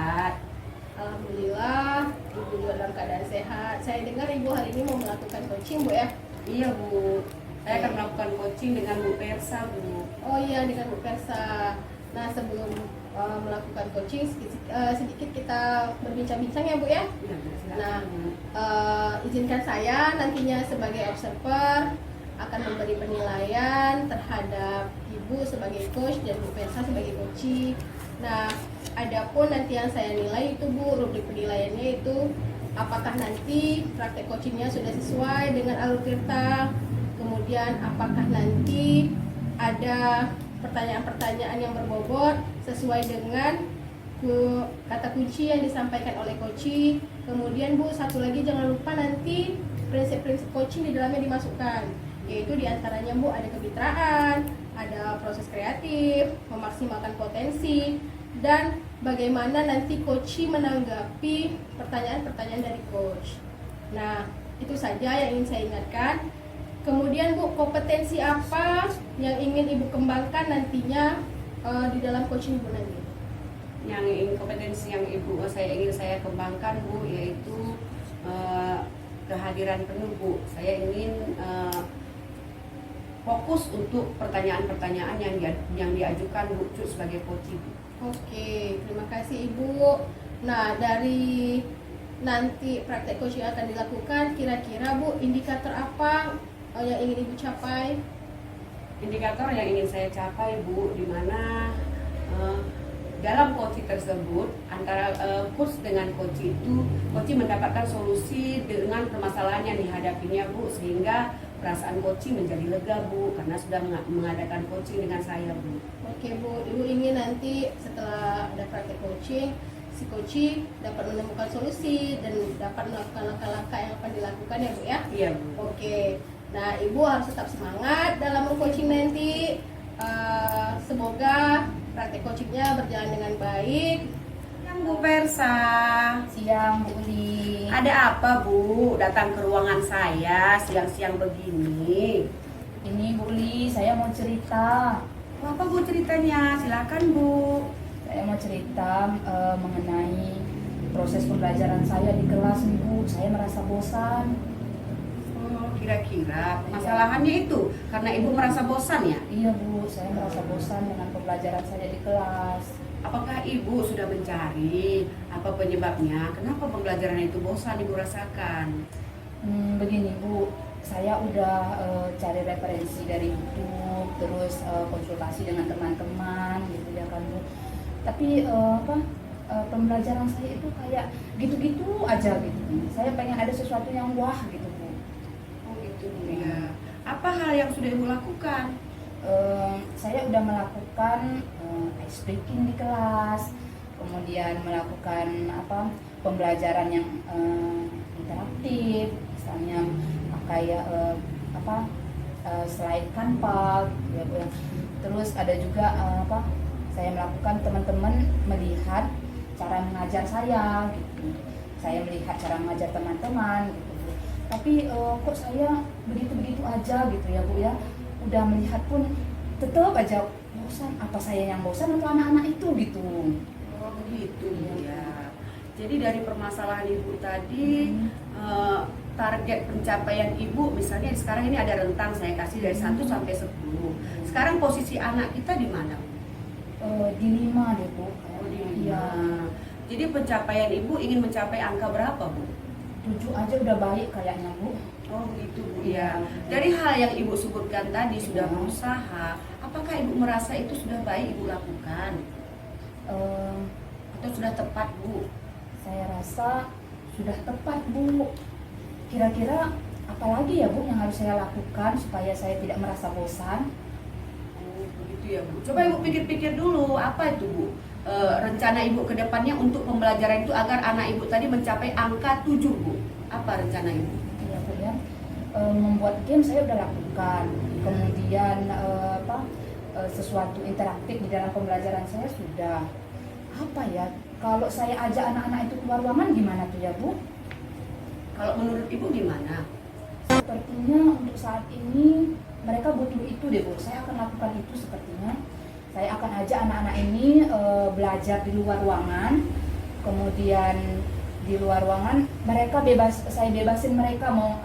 sehat? Alhamdulillah, Ibu juga dalam keadaan sehat. Saya dengar Ibu hari ini mau melakukan coaching, Bu ya? Iya Bu, saya akan melakukan coaching dengan Bu Persa Bu. Oh iya, dengan Bu Persa. Nah, sebelum melakukan coaching, sedikit kita berbincang-bincang ya Bu ya? Iya Bu, silakan Nah, Bu. izinkan saya nantinya sebagai observer akan memberi penilaian terhadap Ibu sebagai coach dan Bu Persa sebagai coaching. Nah, adapun nanti yang saya nilai itu Bu, rubrik penilaiannya itu apakah nanti praktek coachingnya sudah sesuai dengan alur tirta, kemudian apakah nanti ada pertanyaan-pertanyaan yang berbobot sesuai dengan kata kunci yang disampaikan oleh coaching. Kemudian Bu, satu lagi jangan lupa nanti prinsip-prinsip coaching di dalamnya dimasukkan, yaitu diantaranya Bu ada kemitraan, ada proses kreatif, memaksimalkan potensi, dan bagaimana nanti coaching menanggapi pertanyaan-pertanyaan dari coach. Nah, itu saja yang ingin saya ingatkan. Kemudian Bu, kompetensi apa yang ingin Ibu kembangkan nantinya di dalam coaching Ibu nanti? Kompetensi yang saya ingin kembangkan Bu, yaitu kehadiran penuh Bu. Saya ingin fokus untuk pertanyaan-pertanyaan yang diajukan Bu Cu sebagai coaching. Oke, terima kasih Ibu. Nah, dari nanti praktek coaching yang akan dilakukan, kira-kira Bu, indikator apa yang ingin Ibu capai? Indikator yang ingin saya capai Bu, di mana dalam coaching tersebut antara coach dengan coach itu, coach mendapatkan solusi dengan permasalahan yang dihadapinya Bu, sehingga perasaan coaching menjadi lega Bu, karena sudah mengadakan coaching dengan saya Bu. Oke Bu, Ibu ingin nanti setelah ada praktek coaching, si coaching dapat menemukan solusi dan dapat melakukan langkah-langkah yang akan dilakukan ya Bu ya? Iya Bu. Oke, nah Ibu harus tetap semangat dalam coaching nanti. Semoga praktek coachingnya berjalan dengan baik. Yang Bu Persa, Siang Bu Uli. ada apa Bu datang ke ruangan saya siang-siang begini? Ini Bu Uli, saya mau cerita. Apa Bu ceritanya? Silakan Bu. Saya mau cerita mengenai proses pembelajaran saya di kelas nih Bu. Saya merasa bosan. Kira-kira masalahannya itu karena Ibu merasa bosan ya? Iya Bu, saya merasa bosan dengan pembelajaran saya di kelas. Apakah Ibu sudah mencari apa penyebabnya? Kenapa pembelajaran itu bosan Ibu rasakan? Begini Bu, saya udah cari referensi dari YouTube, terus konsultasi dengan teman-teman gitu ya kan Bu. Tapi pembelajaran saya itu kayak gitu-gitu aja gitu. Saya pengen ada sesuatu yang wah gitu Bu. Oh gitu Bu ya. Apa hal yang sudah Ibu lakukan? Saya udah melakukan ice breaking di kelas, kemudian melakukan pembelajaran yang interaktif, misalnya pakai slide Canva, ya Bu. Terus ada juga saya melakukan teman-teman melihat cara mengajar saya, gitu. Saya melihat cara mengajar teman-teman, gitu Bu. Tapi kok saya begitu-begitu aja gitu ya Bu ya. Udah melihat pun tetap aja bosan. Apa saya yang bosan atau anak-anak itu gitu? Oh begitu ya. Jadi dari permasalahan Ibu tadi, target pencapaian Ibu misalnya sekarang ini ada rentang saya kasih dari 1 sampai 10. Sekarang posisi anak kita di mana? Di 5 deh Bu. Oh, di Iya. 5. Jadi pencapaian Ibu ingin mencapai angka berapa Bu? 7 aja udah baik kayaknya Bu. Oh begitu Bu ya. Dari hal yang Ibu sebutkan tadi sudah berusaha, apakah Ibu merasa itu sudah baik Ibu lakukan? Atau sudah tepat Bu? Saya rasa sudah tepat Bu. Kira-kira apa lagi ya Bu yang harus saya lakukan supaya saya tidak merasa bosan? Oh begitu ya Bu. Coba Ibu pikir-pikir dulu, apa itu Bu? Rencana Ibu ke depannya untuk pembelajaran itu agar anak Ibu tadi mencapai angka 7 Bu. Apa rencana Ibu? Iya Bu ya. Membuat game saya udah lakukan. Kemudian sesuatu interaktif di dalam pembelajaran saya sudah. Apa ya? Kalau saya ajak anak-anak itu keluar ruangan gimana tuh ya Bu? Kalau menurut Ibu gimana? Sepertinya untuk saat ini mereka butuh itu deh Bu. Saya akan lakukan itu sepertinya. Saya akan ajak anak-anak ini belajar di luar ruangan kemudian di luar ruangan saya bebasin mereka mau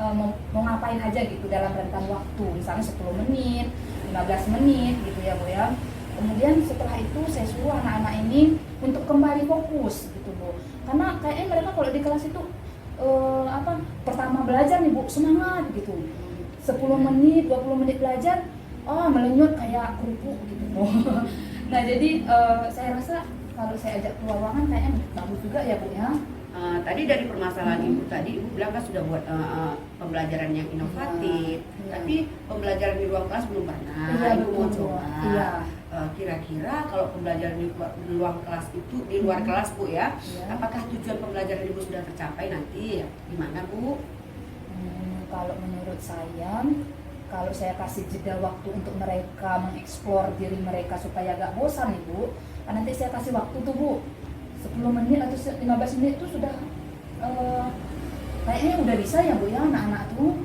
ngapain aja gitu dalam rentang waktu, misalnya 10 menit 15 menit gitu ya Bu ya. Kemudian setelah itu saya suruh anak-anak ini untuk kembali fokus gitu Bu, karena kayaknya mereka kalau di kelas itu pertama belajar nih Bu, semangat gitu, 10 menit 20 menit belajar melenyut kayak kerupuk gitu Bu. Nah jadi saya rasa kalau saya ajak keluar ruangan kayaknya bagus juga ya Bu ya. Tadi dari permasalahan Ibu tadi, Ibu bilang kan sudah buat pembelajaran yang inovatif, tapi pembelajaran di ruang kelas belum pernah. Iya, Ibu mau betul. coba. Iya. Kira-kira kalau pembelajaran di ruang kelas itu di luar kelas Bu ya, Iya. apakah tujuan pembelajaran Ibu sudah tercapai nanti? Gimana Bu? Kalau menurut saya, kalau saya kasih jeda waktu untuk mereka mengeksplor diri mereka supaya gak bosan nih Bu, kan nanti saya kasih waktu tuh Bu, 10 menit atau 15 menit itu sudah kayaknya udah bisa ya Bu ya anak-anak tuh.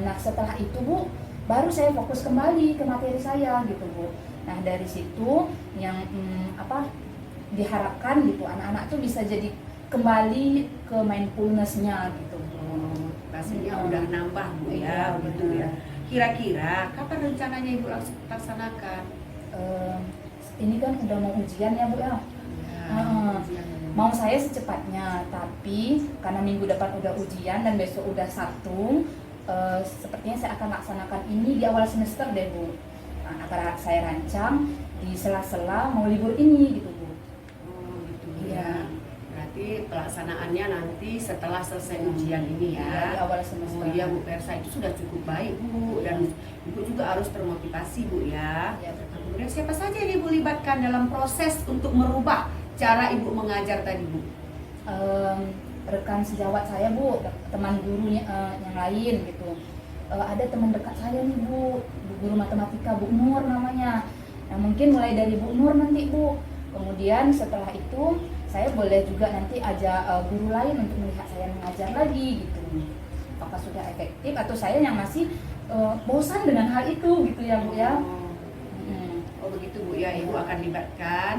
Nah setelah itu Bu, baru saya fokus kembali ke materi saya gitu Bu. Nah dari situ yang diharapkan gitu anak-anak tuh bisa jadi kembali ke mindfulness-nya gitu Bu. Rasanya udah nambah Bu ya, begitu ya. Kira-kira kapan rencananya Ibu laksanakan? Ini kan udah mau ujian ya Bu ya. Mau saya secepatnya, tapi karena minggu depan udah ujian dan besok udah Sabtu, sepertinya saya akan laksanakan ini di awal semester deh Bu. Nah, akan saya rancang di sela-sela mau libur ini gitu Bu. Gitu Iya. Berarti pelaksanaannya nanti setelah selesai ujian ini Iya, ya. di awal semester. Iya Bu Persa, itu sudah cukup baik Bu, dan Ibu juga harus termotivasi Bu ya. Iya, betul. Kemudian siapa saja yang Ibu libatkan dalam proses untuk merubah cara Ibu mengajar tadi Bu? Rekan sejawat saya Bu, teman gurunya yang lain gitu. Ada teman dekat saya nih Bu, guru matematika Bu Nur namanya. Nah mungkin mulai dari Bu Nur nanti Bu. Kemudian setelah itu saya boleh juga nanti ajak guru lain untuk melihat saya mengajar lagi gitu. Apakah sudah efektif atau saya yang masih bosan dengan hal itu gitu ya Bu ya. Oh begitu Bu ya, Ibu akan libatkan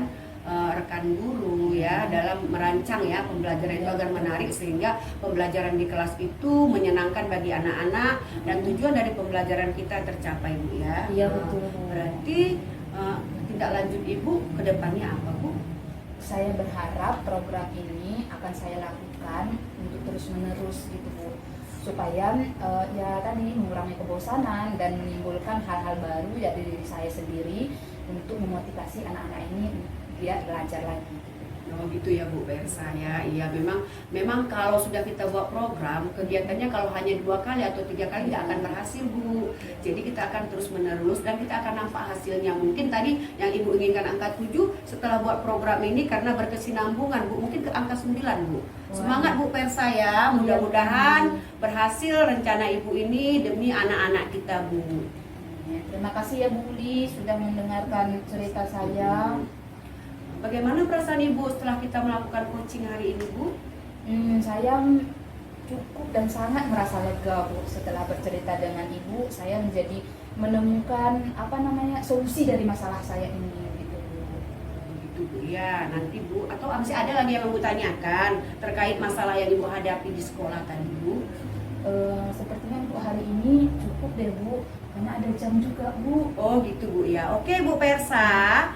rekan guru ya dalam merancang ya pembelajaran itu agar menarik sehingga pembelajaran di kelas itu menyenangkan bagi anak-anak dan tujuan dari pembelajaran kita tercapai Bu ya. Iya betul Bu. Berarti tindak lanjut Ibu ke depannya apa Bu? Saya berharap program ini akan saya lakukan untuk terus-menerus gitu Bu, supaya ya tadi mengurangi kebosanan dan menimbulkan hal-hal baru ya dari diri saya sendiri untuk memotivasi anak-anak ini biar belajar lagi. Oh gitu ya Bu Persa ya. Iya memang kalau sudah kita buat program kegiatannya kalau hanya 2 kali atau 3 kali tidak akan berhasil Bu. Jadi kita akan terus menerus dan kita akan nampak hasilnya. Mungkin tadi yang Ibu inginkan angka 7 setelah buat program ini karena berkesinambungan Bu mungkin ke angka 9 Bu. Semangat Bu Persa ya. Mudah-mudahan berhasil rencana Ibu ini demi anak-anak kita Bu. Terima kasih ya Bu Uli sudah mendengarkan cerita saya. Bagaimana perasaan Ibu setelah kita melakukan coaching hari ini Bu? Saya cukup dan sangat merasa lega Bu setelah bercerita dengan Ibu. Saya menjadi menemukan solusi dari masalah saya ini gitu Bu. Begitu Bu ya. Nanti Bu atau masih ada lagi yang Ibu tanyakan terkait masalah yang Ibu hadapi di sekolah tadi Bu? Sepertinya untuk hari ini cukup deh Bu, karena ada jam juga Bu. Oh gitu Bu ya. Oke Bu Persa,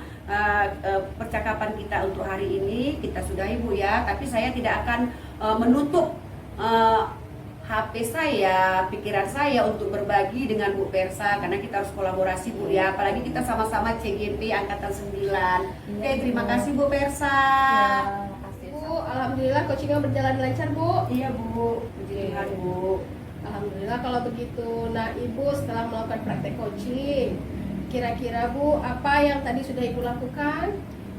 percakapan kita untuk hari ini kita sudahi Bu ya. Tapi saya tidak akan menutup HP saya, pikiran saya untuk berbagi dengan Bu Persa karena kita harus kolaborasi Bu ya. Apalagi kita sama-sama CGP angkatan 9. Oke, terima kasih Bu Persa. Ya, makasih. Bu, alhamdulillah coachingnya berjalan lancar Bu. Iya Bu, puji Tuhan Bu. Alhamdulillah kalau begitu. Nah Ibu setelah melakukan praktek coaching, kira-kira Bu apa yang tadi sudah Ibu lakukan?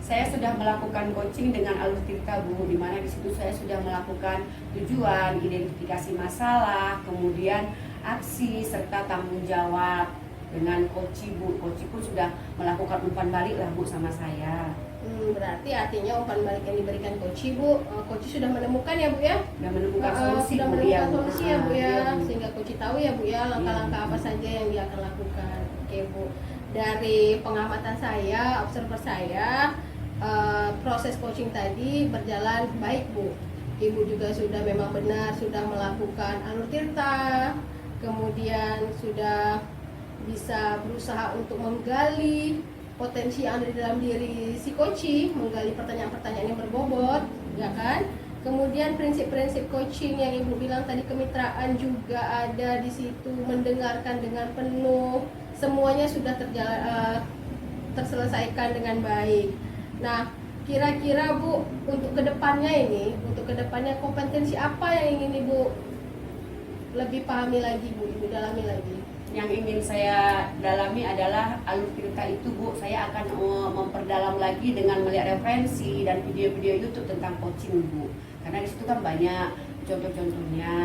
Saya sudah melakukan coaching dengan alur cerita Bu, di mana di situ saya sudah melakukan tujuan, identifikasi masalah, kemudian aksi serta tanggung jawab dengan coach Bu. Coach pun sudah melakukan umpan balik lah Bu sama saya. Berarti artinya umpan balik yang diberikan coach Bu, coach sudah menemukan ya Bu ya? Sudah menemukan solusi sudah Bu menemukan ya. solusi ya Bu ya, Iya, Bu. sehingga coach tahu ya Bu ya langkah-langkah apa saja yang dia akan lakukan. Oke Bu, dari pengamatan saya, observer saya, proses coaching tadi berjalan baik Bu. Ibu juga sudah memang benar sudah melakukan alur tirta, kemudian sudah bisa berusaha untuk menggali potensi yang ada di dalam diri si coaching, menggali pertanyaan-pertanyaan yang berbobot, ya kan? Kemudian prinsip-prinsip coaching yang Ibu bilang tadi, kemitraan juga ada di situ, mendengarkan dengan penuh, semuanya sudah terselesaikan dengan baik. Nah, kira-kira Bu, untuk kedepannya kompetensi apa yang ingin Ibu lebih pahami lagi Bu, Ibu dalami lagi? Yang ingin saya dalami adalah alur tirta itu Bu, saya akan memperdalam lagi dengan melihat referensi dan video-video YouTube tentang coaching Bu, karena di situ kan banyak contoh-contohnya.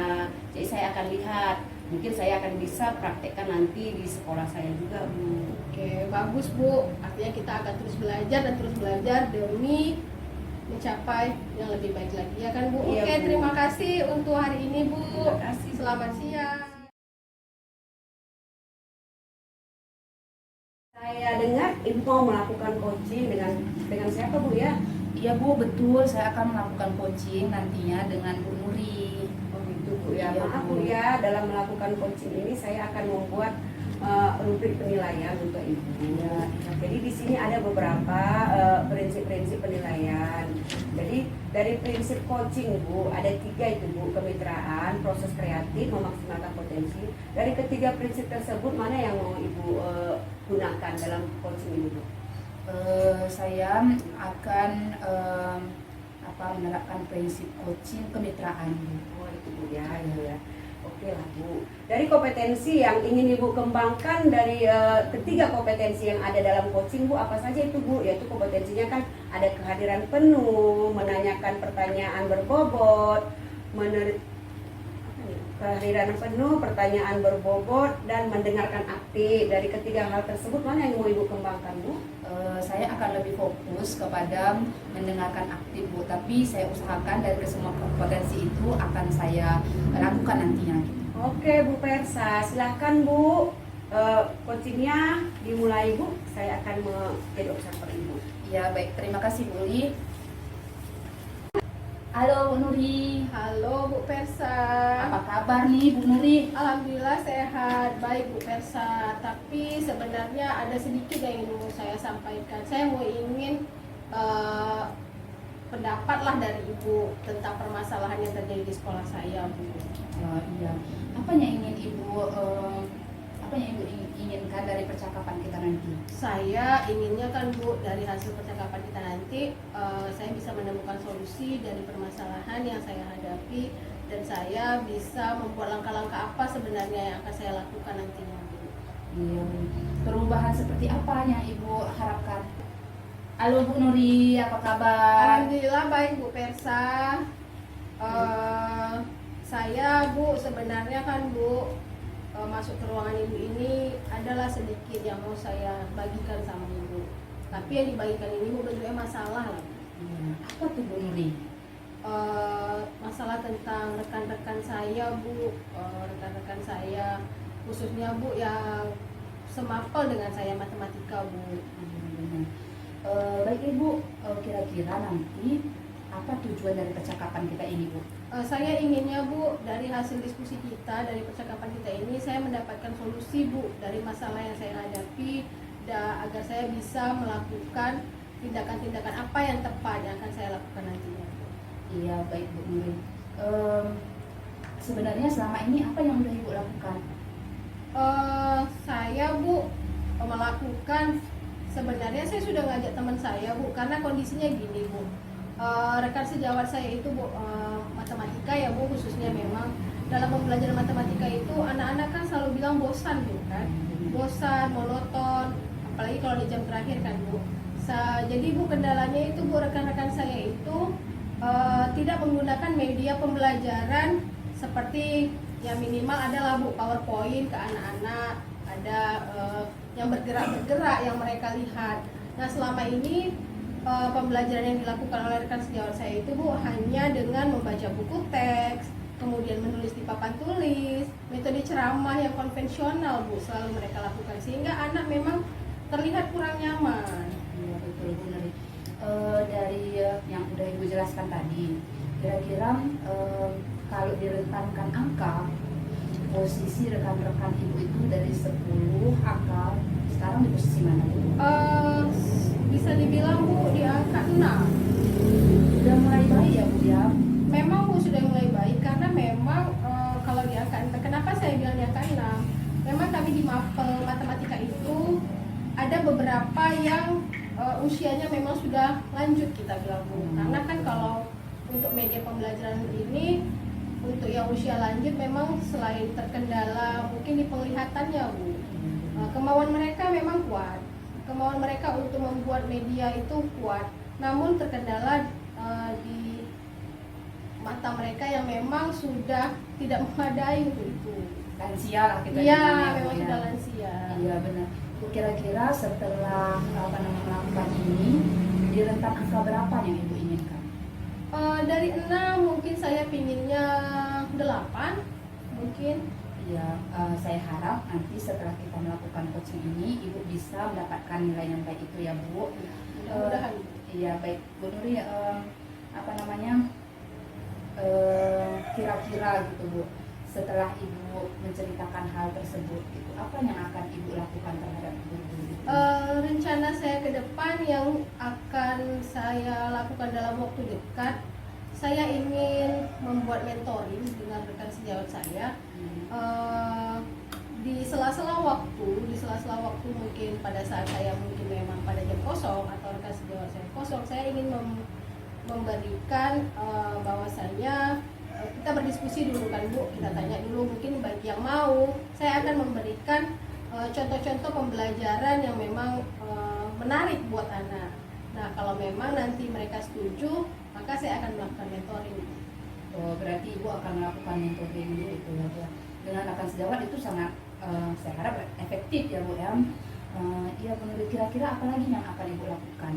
Jadi saya akan lihat, mungkin saya akan bisa praktekkan nanti di sekolah saya juga Bu. Oke, bagus Bu. Artinya kita akan terus belajar dan terus belajar demi mencapai yang lebih baik lagi, ya kan Bu? Iya, Oke, Bu. terima kasih untuk hari ini Bu. Terima kasih. Selamat siang. Saya dengar Ibu mau melakukan coaching dengan siapa Bu ya? Iya Bu, betul. Saya akan melakukan coaching nantinya dengan Bu Nuri. Oh gitu Bu ya. Iya, Maaf Bu. Bu ya, dalam melakukan coaching ini saya akan membuat rubrik penilaian untuk Ibu. Iya. Jadi di sini ada beberapa prinsip-prinsip penilaian. Jadi dari prinsip coaching Bu, ada 3 itu Bu, kemitraan, proses kreatif, memaksimalkan potensi. Dari ketiga prinsip tersebut mana yang mau Ibu gunakan dalam coaching ini Bu? Saya akan menerapkan prinsip coaching kemitraan. Oh itu Bu ya, itu ya. Oke lah Bu. Dari kompetensi yang ingin Ibu kembangkan dari ketiga kompetensi yang ada dalam coaching Bu, apa saja itu Bu? Yaitu kompetensinya kan ada kehadiran penuh, menanyakan pertanyaan berbobot, kehadiran penuh, pertanyaan berbobot, dan mendengarkan aktif. Dari ketiga hal tersebut mana yang mau Ibu kembangkan Bu? Saya akan lebih fokus kepada mendengarkan aktif Bu, tapi saya usahakan dari semua kompetensi itu akan saya lakukan nantinya. Oke Bu Persa, silahkan Bu. Coachingnya dimulai Bu, saya akan menjadi observer Ibu. Ya baik, terima kasih Bu Uli. Halo Bu Nuri, Halo Bu Persa. apa kabar nih Bu Nuri? Alhamdulillah sehat, baik Bu Persa. Tapi sebenarnya ada sedikit yang ingin mau saya sampaikan. Saya mau ingin pendapat lah dari Ibu tentang permasalahan yang terjadi di sekolah saya Bu. Iya, apa yang ingin Ibu inginkan dari percakapan kita nanti? Saya inginnya kan Bu, dari hasil percakapan kita nanti saya bisa menemukan solusi dari permasalahan yang saya hadapi, dan saya bisa membuat langkah-langkah apa sebenarnya yang akan saya lakukan nantinya Bu. Iya, perubahan seperti apa yang Ibu harapkan? Halo Bu Nuri, apa kabar? Alhamdulillah baik Bu Persa. Saya Bu sebenarnya kan Bu masuk ke ruangan Ibu ini adalah sedikit yang mau saya bagikan sama Ibu. Tapi yang dibagikan ini Bu bentuknya masalah lah Bu. Iya. Apa tuh Bu Nuri? Masalah tentang rekan-rekan saya Bu, rekan-rekan saya khususnya Bu yang semapel dengan saya matematika Bu. Baik Ibu, kira-kira nanti apa tujuan dari percakapan kita ini Bu? Saya inginnya Bu, dari hasil diskusi kita, dari percakapan kita ini, saya mendapatkan solusi Bu dari masalah yang saya hadapi, agar saya bisa melakukan tindakan-tindakan apa yang tepat yang akan saya lakukan nantinya Bu. Iya baik Bu Nuri. Sebenarnya selama ini apa yang udah Ibu lakukan? Saya Bu melakukan, sebenarnya saya sudah ngajak teman saya Bu, karena kondisinya gini Bu. Rekan sejawat saya itu Bu, matematika ya Bu, khususnya memang dalam pembelajaran matematika itu anak-anak kan selalu bilang bosan Bu kan, bosan, monoton, apalagi kalau di jam terakhir kan Bu. Jadi Bu, kendalanya itu Bu, rekan-rekan saya itu tidak menggunakan media pembelajaran seperti yang minimal adalah Bu PowerPoint ke anak-anak, ada yang bergerak-bergerak yang mereka lihat. Nah selama ini pembelajaran yang dilakukan oleh rekan sejawat saya itu Bu hanya dengan membaca buku teks, kemudian menulis di papan tulis, metode ceramah yang konvensional Bu selalu mereka lakukan, sehingga anak memang terlihat kurang nyaman. Iya betul Bu Nuri. dari yang udah Ibu jelaskan tadi, kira-kira kalau direntankan angka, posisi rekan-rekan Ibu itu dari 10 angka, sekarang di posisi mana Bu? Bisa dibilang Bu di angka 6. Udah mulai baik ya Bu ya? Memang Bu sudah mulai baik karena memang kalau di angka 6, kenapa saya bilang di angka 6? Memang kami di mapel matematika itu ada beberapa yang usianya memang sudah lanjut kita bilang Bu. Karena kan kalau untuk media pembelajaran ini untuk yang usia lanjut memang selain terkendala mungkin di penglihatannya Bu, kemauan mereka memang kuat. Kemauan mereka untuk membuat media itu kuat, namun terkendala di mata mereka yang memang sudah tidak memadai untuk itu. Lansia lah kita Iya, bilangnya, Bu, memang ya. sudah lansia. Iya benar. Bu, kira-kira setelah melakukan ini, di rentan angka berapa yang Ibu inginkan? Dari 6 mungkin saya pinginnya 8 mungkin. Ya, saya harap nanti setelah kita melakukan coaching ini, Ibu bisa mendapatkan nilai yang baik itu ya Bu. Mudah-mudahan. Iya baik, Bu Nuri, kira-kira gitu Bu, setelah Ibu menceritakan hal tersebut, itu apa yang akan Ibu lakukan terhadap guru? Rencana saya ke depan yang akan saya lakukan dalam waktu dekat, saya ingin membuat mentoring dengan rekan sejawat saya. Di sela-sela waktu mungkin pada saat saya mungkin memang pada jam kosong atau rekan sejawat saya kosong, saya ingin memberikan bahwasanya kita berdiskusi dulu kan Bu, kita tanya dulu mungkin bagi yang mau, saya akan memberikan contoh-contoh pembelajaran yang memang menarik buat anak. Nah kalau memang nanti mereka setuju, maka saya akan melakukan mentoring. Oh, berarti Ibu akan melakukan mentoring dulu itu ya Bu. Dengan rekan sejawat itu sangat saya harap efektif ya Bu ya. Iya Bu Nuri, kira-kira apa lagi yang akan Ibu lakukan?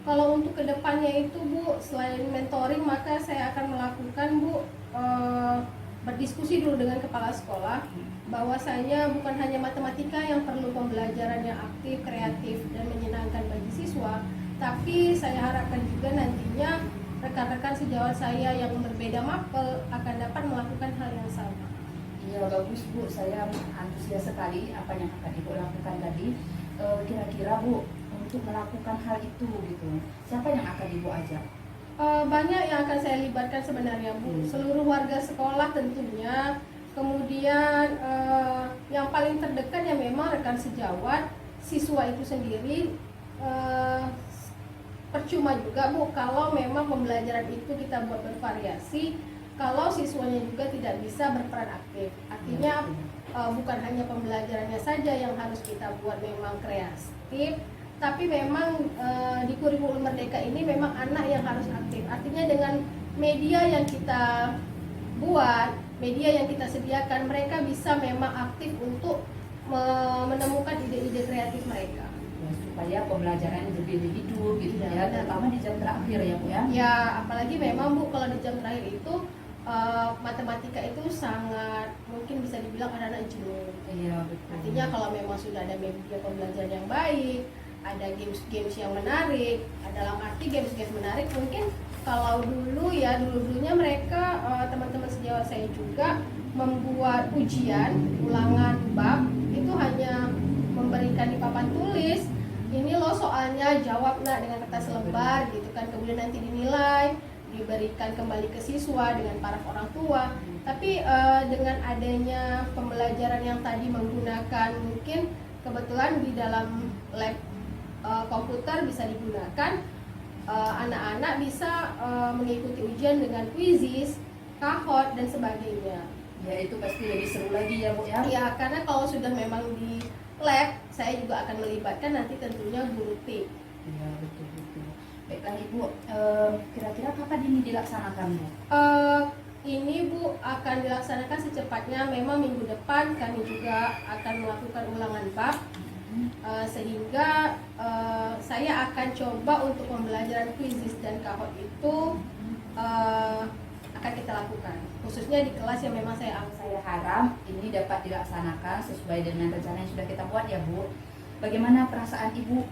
Kalau untuk kedepannya itu Bu, selain mentoring maka saya akan melakukan Bu berdiskusi dulu dengan kepala sekolah bahwasanya bukan hanya matematika yang perlu pembelajaran yang aktif, kreatif dan menyenangkan bagi siswa, tapi saya harapkan juga nantinya rekan-rekan sejawat saya yang berbeda mapel akan dapat melakukan hal yang sama. Iya bagus Bu, saya antusias sekali apa yang akan Ibu lakukan tadi. Kira-kira Bu, untuk melakukan hal itu gitu, siapa yang akan Ibu ajak? Banyak yang akan saya libatkan sebenarnya Bu, seluruh warga sekolah tentunya. Kemudian yang paling terdekat ya memang rekan sejawat, siswa itu sendiri. Percuma juga Bu kalau memang pembelajaran itu kita buat bervariasi, kalau siswanya juga tidak bisa berperan aktif. Artinya bukan hanya pembelajarannya saja yang harus kita buat memang kreatif, tapi memang di kurikulum Merdeka ini memang anak yang harus aktif. Artinya dengan media yang kita buat, media yang kita sediakan, mereka bisa memang aktif untuk menemukan ide-ide kreatif mereka. Ya, supaya pembelajaran lebih hidup gitu ya, terutama di jam terakhir ya Bu ya. Ya, apalagi memang Bu kalau di jam terakhir itu matematika itu sangat mungkin bisa dibilang anak-anak jenuh. Iya betul. Artinya kalau memang sudah ada media pembelajaran yang baik, ada games-games yang menarik, dalam arti games-games menarik mungkin kalau dulunya mereka teman-teman sejawat saya juga membuat ujian ulangan bab itu hanya memberikan di papan tulis, ini loh soalnya, jawab nak dengan kertas lembar gitu kan, kemudian nanti dinilai, diberikan kembali ke siswa dengan para orang tua. Tapi dengan adanya pembelajaran yang tadi menggunakan mungkin kebetulan di dalam lab komputer bisa digunakan, anak-anak bisa mengikuti ujian dengan kuisis, kahot dan sebagainya. Ya itu pasti lebih seru lagi ya Bu ya. Ya karena kalau sudah memang di lab, saya juga akan melibatkan nanti tentunya guru TIK. Iya betul. Baiklah Ibu, kira-kira kapan ini dilaksanakan Bu? Ini Bu akan dilaksanakan secepatnya. Memang minggu depan kami juga akan melakukan ulangan bab, sehingga saya akan coba untuk pembelajaran kuisis dan kahot itu akan kita lakukan, khususnya di kelas yang memang saya harap ini dapat dilaksanakan sesuai dengan rencana yang sudah kita buat ya Bu. Bagaimana perasaan Ibu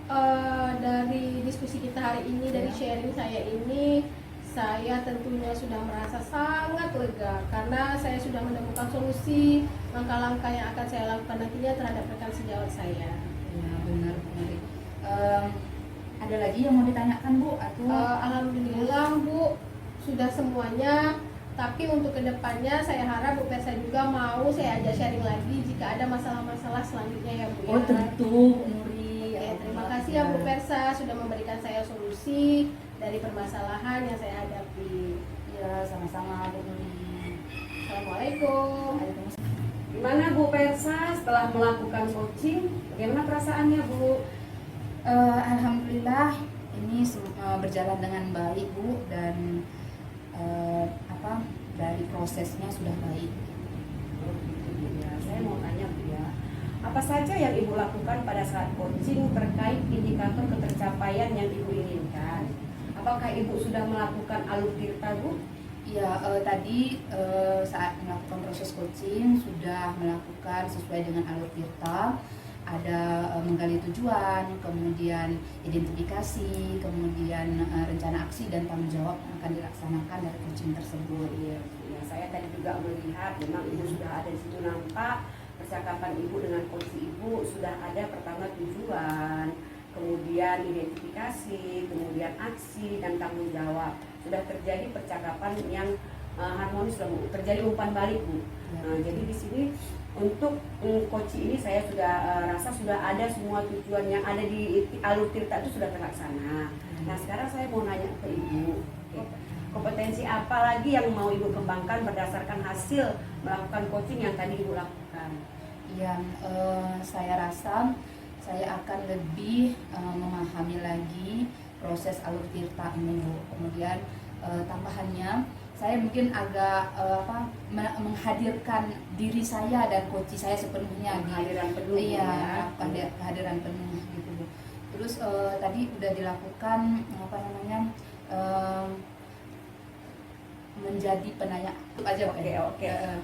Dari diskusi kita hari ini, dari sharing saya ini, saya tentunya sudah merasa sangat lega karena saya sudah menemukan solusi langkah-langkah yang akan saya lakukan nantinya terhadap rekan sejawat saya. Ya benar Bu Nuri. Ada lagi yang mau ditanyakan Bu atau? Alhamdulillah Bu, sudah semuanya. Tapi untuk kedepannya saya harap Bu Persa juga mau saya ajak sharing lagi jika ada masalah-masalah selanjutnya ya Bu ya. Oh tentu Bu Nuri. Oke, terima kasih ya Bu Persa sudah memberikan saya solusi dari permasalahan yang saya hadapi. Ya sama-sama Bu Nuri. Assalamualaikum. Gimana Bu Persa setelah melakukan coaching? Bagaimana perasaannya Bu? Alhamdulillah ini berjalan dengan baik Bu, dan dari prosesnya sudah baik. Oh, gitu, Bu, ya. Saya mau tanya Bu ya, apa saja yang Ibu lakukan pada saat coaching terkait indikator ketercapaian yang Ibu inginkan? Apakah Ibu sudah melakukan alur tirta Bu? Ya tadi saat melakukan proses coaching sudah melakukan sesuai dengan alur tirta. Ada menggali tujuan, kemudian identifikasi, kemudian rencana aksi dan tanggung jawab yang akan dilaksanakan dari coaching tersebut. Iya, ya, saya tadi juga melihat memang Ibu sudah ada di situ, nampak percakapan Ibu dengan coach Ibu sudah ada pertama tujuan, kemudian identifikasi, kemudian aksi dan tanggung jawab. Sudah terjadi percakapan yang harmonis lah Bu, terjadi umpan balik Bu. Nah, jadi di sini untuk coach ini saya sudah rasa sudah ada semua tujuan yang ada di alur tirta itu sudah terlaksana. Nah sekarang saya mau nanya ke Ibu, kompetensi apa lagi yang mau Ibu kembangkan berdasarkan hasil melakukan coaching yang tadi Ibu lakukan? Yang saya rasa saya akan lebih memahami lagi proses alur tirta ini Bu. Kemudian tambahannya saya mungkin agak menghadirkan diri saya dan coach saya sepenuhnya Kehadiran penuh. Iya, kehadiran penuh gitu Bu. Terus tadi udah dilakukan menjadi penanya aja.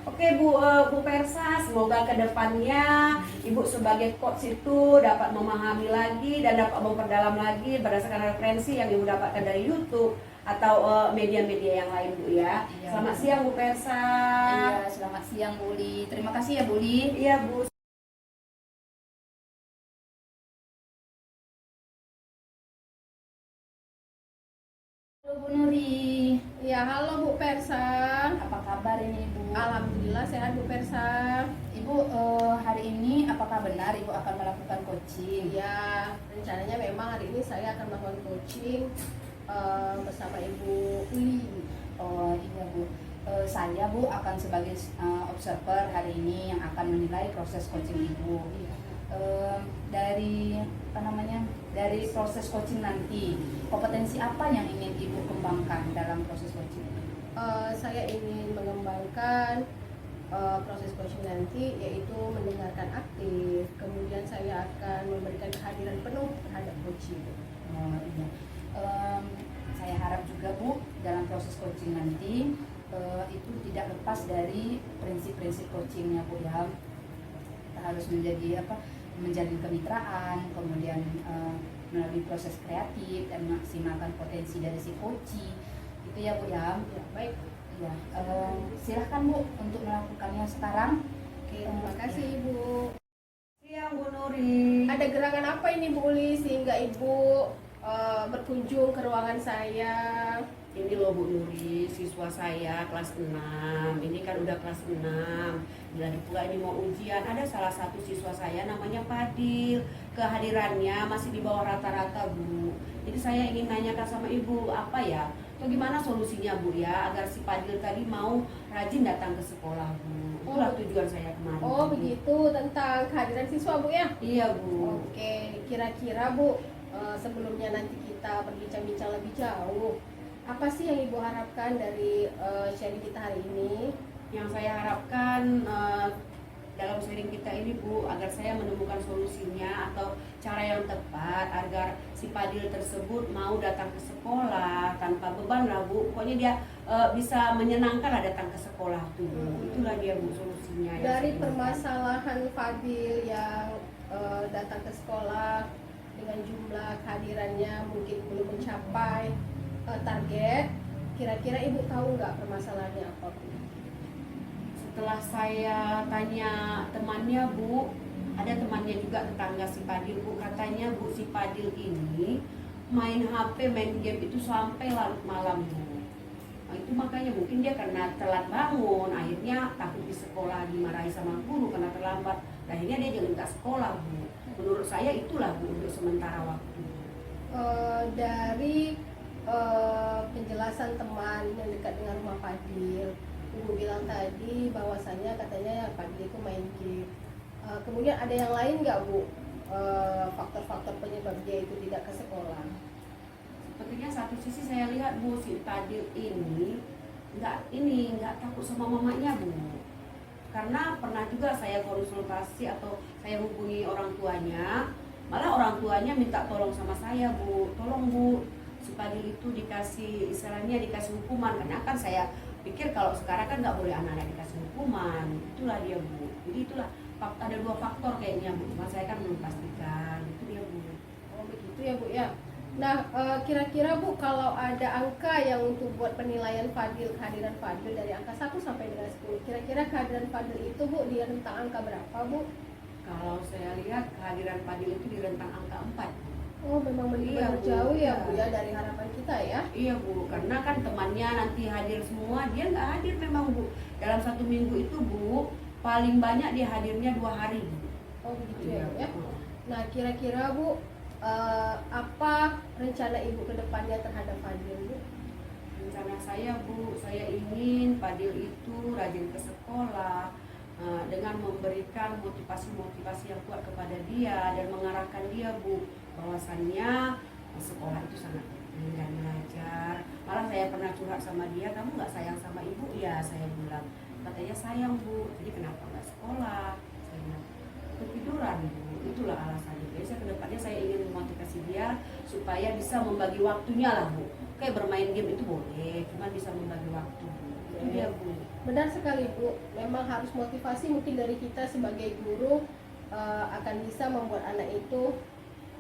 Oke Bu Persa, semoga kedepannya Ibu sebagai coach itu dapat memahami lagi dan dapat memperdalam lagi berdasarkan referensi yang Ibu dapatkan dari YouTube atau media-media yang lain Bu ya. Iya. Selamat siang Bu Persa. Iya, selamat siang Bu Li. Terima kasih ya Bu Li. Iya Bu. Halo Bu Nuri. Ya, halo Bu Persa. Apa kabar ini Bu? Alhamdulillah sehat Bu Persa. Ibu hari ini apakah benar Ibu akan melakukan coaching? Ya, rencananya memang hari ini saya akan melakukan coaching bersama Ibu Uli. Oh iya Bu, saya Bu akan sebagai observer hari ini yang akan menilai proses coaching Ibu. Dari proses coaching nanti, kompetensi apa yang ingin Ibu kembangkan dalam proses coaching? Saya ingin mengembangkan proses coaching nanti yaitu mendengarkan aktif, kemudian saya akan memberikan kehadiran penuh terhadap coaching. Oh iya. Saya harap juga Bu dalam proses coaching nanti itu tidak lepas dari prinsip-prinsip coachingnya Bu ya. Kita harus menjalin kemitraan, kemudian melalui proses kreatif dan maksimalkan potensi dari si coaching itu ya Bu ya. Ya, baik. Ya, silahkan Bu untuk melakukannya sekarang. Oke, terima kasih Ibu. Siang Bu Nuri. Ada gerangan apa ini Bu Uli sehingga Ibu berkunjung ke ruangan saya? Ini loh Bu Nuri, siswa saya kelas 6. Ini kan udah kelas 6. Dan pula ini mau ujian. Ada salah satu siswa saya namanya Fadil. Kehadirannya masih di bawah rata-rata Bu. Jadi saya ingin nanyakan sama Ibu, apa ya? Atau gimana solusinya Bu ya agar si Fadil tadi mau rajin datang ke sekolah Bu. Itulah tujuan saya kemarin. Oh begitu, tentang kehadiran siswa Bu ya? Iya Bu. Oke, kira-kira Bu sebelumnya nanti kita berbincang-bincang lebih jauh, apa sih yang Ibu harapkan dari sharing kita hari ini? Yang saya harapkan dalam sharing kita ini Bu, agar saya menemukan solusinya atau cara yang tepat agar si Fadil tersebut mau datang ke sekolah tanpa beban lah Bu. Pokoknya dia bisa menyenangkan lah datang ke sekolah tuh Bu. Itulah dia Bu solusinya. Dari permasalahan Fadil yang datang ke sekolah, dengan jumlah kehadirannya mungkin belum mencapai target, kira-kira ibu tahu nggak permasalahannya apa, Bu? Setelah saya tanya temannya, Bu, ada temannya juga tetangga si Padil, Bu, katanya Bu si Padil ini main HP, main game itu sampai larut malam, Bu. Nah, itu makanya mungkin dia karena telat bangun, akhirnya takut di sekolah dimarahi sama guru karena terlambat. Akhirnya dia jangan ke sekolah, Bu. Menurut saya itulah, Bu, untuk sementara waktu. Dari penjelasan teman yang dekat dengan rumah Fadil, Ibu bilang tadi bahwasannya katanya Fadil itu main game. Kemudian ada yang lain nggak, Bu? Faktor-faktor penyebab dia itu tidak ke sekolah? Sepertinya satu sisi saya lihat, Bu, si Padil ini nggak takut sama mamanya, Bu. Karena pernah juga saya konsultasi atau saya hubungi orang tuanya, malah orang tuanya minta tolong sama saya, Bu, tolong, Bu, si Padil itu dikasih, istilahnya dikasih hukuman. Karena kan saya pikir kalau sekarang kan nggak boleh anak-anak dikasih hukuman, itulah dia, Bu. Jadi itulah ada dua faktor kayaknya, Bu, cuma saya kan belum pastikan. Itu dia, Bu. Oh begitu ya, Bu ya. Nah, kira-kira Bu, kalau ada angka yang untuk buat penilaian Fadil, kehadiran Fadil dari angka 1 sampai dengan 10, kira-kira kehadiran Fadil itu, Bu, di rentang angka berapa, Bu? Kalau saya lihat kehadiran Padil itu di rentang angka 4. Oh, memang Iya, benar Bu. jauh ya, Iya. Bu ya, dari harapan kita ya. Iya, Bu, karena kan temannya nanti hadir semua, dia nggak hadir memang, Bu. Dalam 1 minggu itu, Bu, paling banyak dia hadirnya 2 hari, Bu. Oh begitu ya, Bu ya. Iya. Nah, kira-kira Bu, apa rencana Ibu ke depannya terhadap Fadil, Bu? Rencana saya, Bu, saya ingin Padil itu rajin ke sekolah, dengan memberikan motivasi-motivasi yang kuat kepada dia dan mengarahkan dia, Bu, bahwasannya sekolah itu sangat penting dan belajar. Malah saya pernah curhat sama dia, kamu nggak sayang sama ibu? Ya, saya bilang, katanya sayang, Bu, jadi kenapa nggak sekolah? Saya bilang, ketiduran, Bu, itulah alasannya. Jadi saya kedepannya saya ingin memotivasi dia supaya bisa membagi waktunya lah, Bu. Kayak bermain game itu boleh, cuma bisa membagi waktu, Bu. Itu dia, Bu. Benar sekali, Bu. Memang harus motivasi mungkin dari kita sebagai guru akan bisa membuat anak itu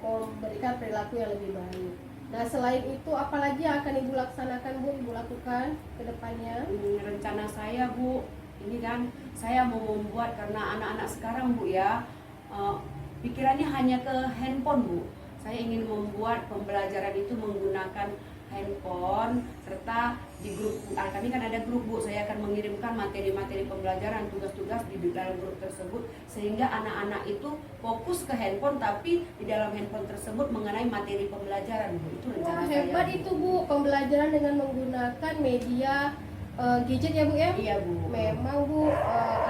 memberikan perilaku yang lebih baik. Nah, selain itu apalagi yang akan Ibu laksanakan, Bu, Ibu lakukan ke depannya? Rencana saya, Bu, ini kan saya mau membuat, karena anak-anak sekarang, Bu, ya, pikirannya hanya ke handphone, Bu. Saya ingin membuat pembelajaran itu menggunakan handphone, serta di grup, kami kan ada grup, Bu, saya akan mengirimkan materi-materi pembelajaran, tugas-tugas di dalam grup tersebut, sehingga anak-anak itu fokus ke handphone, tapi di dalam handphone tersebut mengenai materi pembelajaran, Bu. Itu rencana Wah, saya, hebat Bu. itu, Bu, pembelajaran dengan menggunakan media gadget ya, Bu ya? Iya, Bu. Memang, Bu,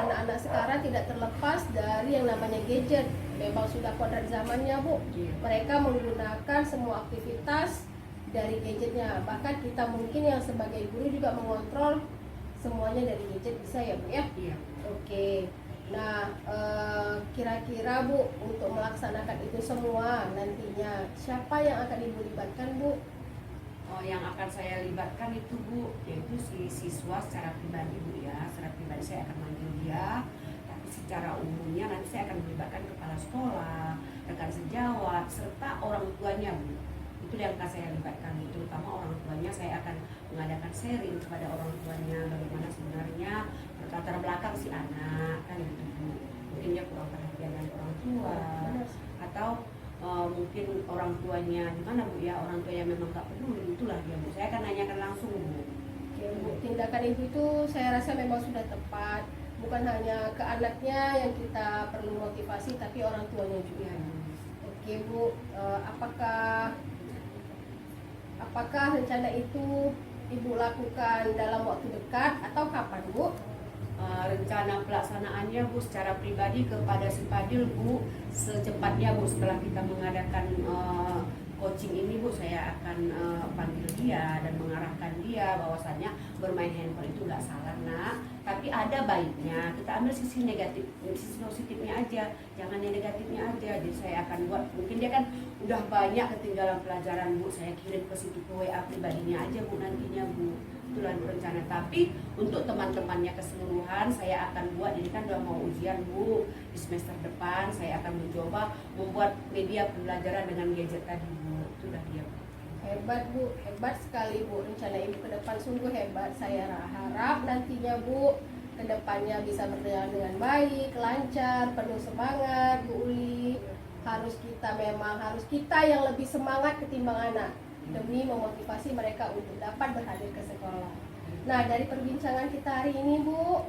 anak-anak sekarang tidak terlepas dari yang namanya gadget. Memang sudah kodrat zamannya, Bu. Iya. Mereka menggunakan semua aktivitas dari gadgetnya. Bahkan kita mungkin yang sebagai guru juga mengontrol semuanya dari gadget, bisa ya, Bu ya? Iya. Oke. Nah, kira-kira, Bu, untuk melaksanakan itu semua nantinya siapa yang akan Ibu libatkan, Bu? Yang akan saya libatkan itu, Bu, yaitu si siswa secara pribadi, Bu, ya. Secara pribadi saya akan manggil dia, tapi secara umumnya nanti saya akan melibatkan kepala sekolah, rekan sejawat, serta orang tuanya, Bu. Itu yang akan saya libatkan, terutama orang tuanya. Saya akan mengadakan sharing kepada orang tuanya bagaimana sebenarnya latar belakang si anak, kan gitu, Bu. Mungkin dia kurang perhatian dari orang tua, atau mungkin orang tuanya gimana, Bu, ya, orang tua yang memang gak peduli, itulah dia, Bu. Saya akan nanyakan langsung, Bu. Oke, Bu, tindakan Ibu itu saya rasa memang sudah tepat. Bukan hanya ke anaknya yang kita perlu motivasi, tapi orang tuanya juga. Iya, Bu. Oke, Bu, apakah rencana itu Ibu lakukan dalam waktu dekat atau kapan, Bu? Rencana pelaksanaannya, Bu, secara pribadi kepada si Padil, Bu, secepatnya, Bu, setelah kita mengadakan coaching ini, Bu, saya akan panggil dia dan mengarahkan dia bahwasannya bermain handphone itu nggak salah, Nak. Tapi ada baiknya kita ambil sisi negatif, sisi positifnya aja, jangan yang negatifnya aja. Jadi saya akan buat, mungkin dia kan udah banyak ketinggalan pelajaran Bu, saya kirim ke situ ke WA pribadinya aja Bu nantinya Bu. Itulah rencana. Tapi untuk teman-temannya keseluruhan saya akan buat, jadi kan udah mau ujian Bu di semester depan, saya akan mencoba membuat media pembelajaran dengan gadget tadi Bu. Itulah dia Bu. Hebat Bu, hebat sekali Bu. Rencana Ibu ke depan sungguh hebat. Saya harap nantinya Bu ke depannya bisa berjalan dengan baik, lancar, penuh semangat Bu Uli. Harus kita yang lebih semangat ketimbang anak demi memotivasi mereka untuk dapat berhadir ke sekolah. Nah, dari perbincangan kita hari ini Bu,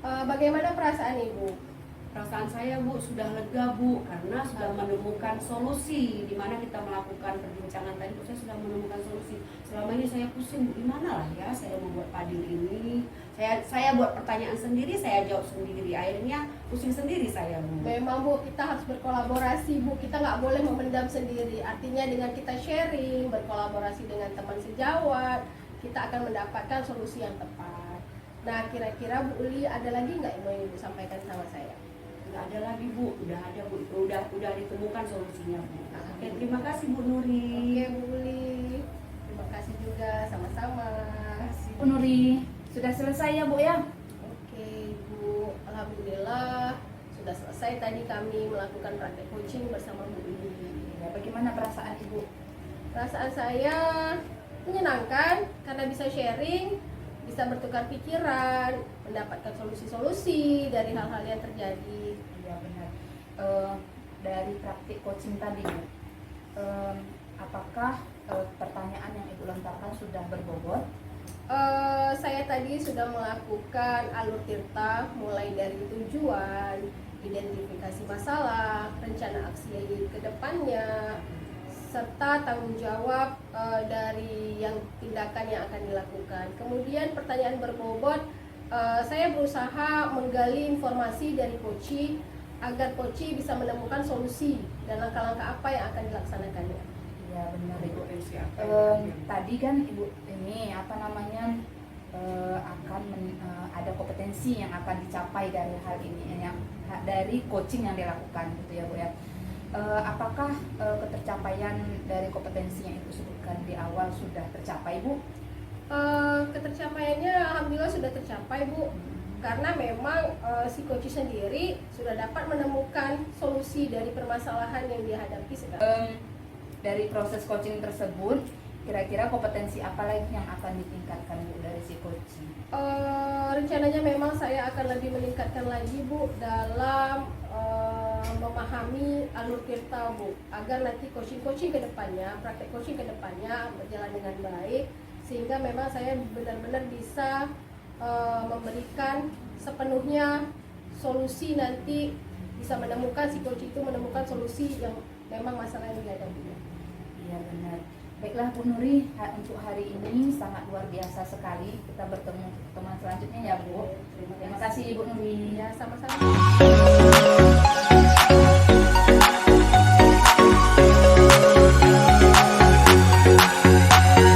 bagaimana perasaan Ibu? Perasaan saya Bu sudah lega Bu, karena sudah menemukan solusi. Di mana kita melakukan perbincangan tadi Bu, saya sudah menemukan solusi. Selama ini saya pusing Bu, gimana lah ya saya membuat Padil ini. Saya buat pertanyaan sendiri, saya jawab sendiri. Akhirnya pusing sendiri saya Bu. Memang Bu, kita harus berkolaborasi Bu, kita nggak boleh memendam sendiri. Artinya dengan kita sharing, berkolaborasi dengan teman sejawat, kita akan mendapatkan solusi yang tepat. Nah, kira-kira Bu Uli ada lagi nggak yang mau Ibu sampaikan sama saya? Nggak ada lagi Bu, udah ada Bu, udah ditemukan solusinya Bu. Oke, terima kasih Bu Nuri. Oke Bu Uli, terima kasih juga, sama-sama. Bu Nuri, sudah selesai ya Bu ya? Oke Bu, alhamdulillah sudah selesai tadi kami melakukan praktek coaching bersama Bu Uli. Ya, bagaimana perasaan Ibu? Perasaan saya menyenangkan karena bisa sharing, bisa bertukar pikiran, mendapatkan solusi-solusi dari hal-hal yang terjadi. Iya benar. Dari praktik coaching tadi Bu, apakah pertanyaan yang Ibu lontarkan sudah berbobot? Saya tadi sudah melakukan alur tirta mulai dari tujuan, identifikasi masalah, rencana aksi ke depannya, serta tanggung jawab dari yang tindakan yang akan dilakukan. Kemudian pertanyaan berbobot, saya berusaha menggali informasi dari Koci agar Koci bisa menemukan solusi dan langkah-langkah apa yang akan dilaksanakannya. Iya benar Ibu. Potensi apa? Tadi kan Ibu ini ada kompetensi yang akan dicapai dari hal ini, dari coaching yang dilakukan gitu ya Bu ya. Apakah ketercapaian dari kompetensi yang Ibu sebutkan di awal sudah tercapai Bu? Ketercapaiannya alhamdulillah sudah tercapai Bu, karena memang si Koci sendiri sudah dapat menemukan solusi dari permasalahan yang dihadapi sekarang. Dari proses coaching tersebut, kira-kira kompetensi apa lagi yang akan ditingkatkan Bu dari si coaching? Rencananya memang saya akan lebih meningkatkan lagi Bu dalam memahami alur tirta Bu, agar nanti coaching ke depannya, praktek coaching ke depannya berjalan dengan baik, sehingga memang saya benar-benar bisa memberikan sepenuhnya solusi, nanti bisa menemukan si coach itu menemukan solusi yang memang masalah yang dihadapinya. Iya benar. Baiklah Bu Nuri, untuk hari ini sangat luar biasa sekali. Kita bertemu pertemuan selanjutnya ya Bu. Terima kasih Ibu Nuri. Ya, sama-sama.